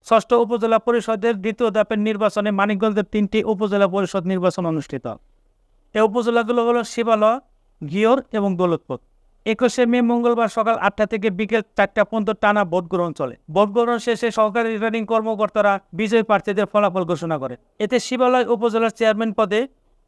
ষষ্ঠ উপজেলা পরিষদের দ্বিতীয় ধাপের নির্বাচনে মানিকগঞ্জের 3টি উপজেলা পরিষদ নির্বাচন অনুষ্ঠিত। এই উপজেলাগুলো হলো শিবালয়, ঘিওর এবং দৌলতপুর। 21শে মে মঙ্গলবার সকাল 8টা থেকে বিকেল 4টা পর্যন্ত টানা ভোট গ্রহণ চলে। ভোট গ্রহণ শেষে সরকারি রিটার্নিং কর্মকর্তারা বিজয়ী প্রার্থীদের ফলাফল ঘোষণা করে। এতে শিবালয় উপজেলার চেয়ারম্যান পদে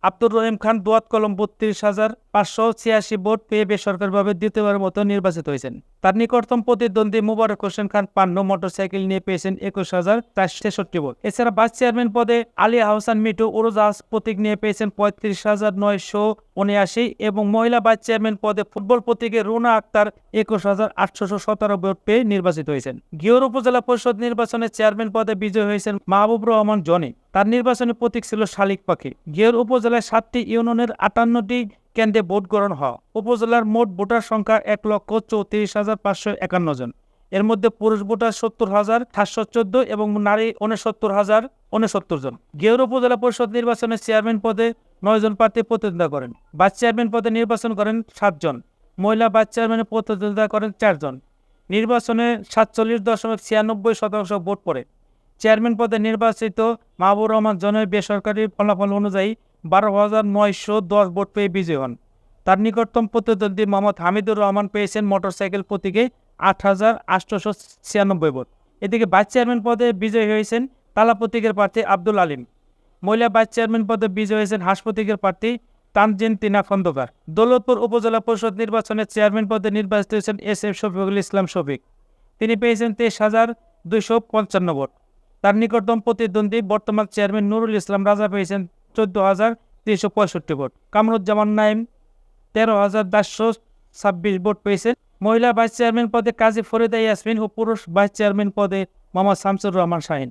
আব্দুর রহিম খান দোয়াত কলম 32,586 ভোট পেয়ে বেসরকারিভাবে দ্বিতীয়বারের মতো নির্বাচিত হয়েছেন। তার নিকটতম প্রতিদ্বন্দ্বী মুবারক হোসেন খান 52 মোটরসাইকেল নিয়ে পেয়েছেন 21,466 ভোট। এছাড়া ভাইস চেয়ারম্যান পদে আলী আহসান মিটু উড়োজাহাজ প্রতীক নিয়ে পেয়েছেন 35,979 এবং মহিলা ভাইস চেয়ারম্যান পদে ফুটবল প্রতীকে রুনা আক্তার 21,817 ভোট পেয়ে নির্বাচিত হয়েছেন। ঘিওর উপজেলা পরিষদ নির্বাচনে চেয়ারম্যান পদে বিজয়ী হয়েছেন মাহবুব রহমান জনি। তার নির্বাচনী প্রতীক ছিল শালিক পাখি। ঘিওর উপজেলায় 7টি ইউনিয়নের 58টি কেন্দ্রে ভোট গ্রহণ হয়। উপজেলার মোট ভোটার সংখ্যা 1,34,551 জন। এর মধ্যে পুরুষ ভোটার 70,714 এবং নারী 69,069 জন। ঘিওর উপজেলা পরিষদ নির্বাচনে চেয়ারম্যান পদে 9 জন প্রার্থী প্রতিদ্বন্দ্বিতা করেন। ভাইস চেয়ারম্যান পদে নির্বাচন করেন 7 জন। মহিলা ভাইস চেয়ারম্যানে প্রতিদ্বন্দ্বিতা করেন 4 জন। নির্বাচনে 47.96% ভোট পড়ে। চেয়ারম্যান পদে নির্বাচিত মাহবুব রহমান জনের বেসরকারি ফলাফল অনুযায়ী 12,910 ভোট পেয়ে বিজয়ী হন। তার নিকটতম প্রতিদ্বন্দ্বী মোহাম্মদ হামিদুর রহমান পেয়েছেন মোটরসাইকেল প্রতীকে 8,896 ভোট। এদিকে ভাইস চেয়ারম্যান পদে বিজয়ী হয়েছেন তালা প্রতীকের প্রার্থী আব্দুল আলিম। মহিলা ভাইস চেয়ারম্যান পদে বিজয়ী হয়েছেন হাঁস প্রতীকের প্রার্থী তানজিন তিনা খন্দকার। দৌলতপুর উপজেলা পরিষদ নির্বাচনে চেয়ারম্যান পদে নির্বাচিত হয়েছেন এস.এফ শফিকুল ইসলাম শফিক। তিনি পেয়েছেন 23,255 ভোট। তার নিকটতম প্রতিদ্বন্দ্বী বর্তমান চেয়ারম্যান নুরুল ইসলাম রাজা পেয়েছেন 14,365 ভোট। কামরুজ্জামান নাইম 13,426 ভোট পেয়েছেন। মহিলা ভাইস চেয়ারম্যান পদে কাজী ফরিদা ইয়াসমিন ও পুরুষ ভাইস চেয়ারম্যান পদে মোহাম্মদ শামসুর রহমান শাহিন।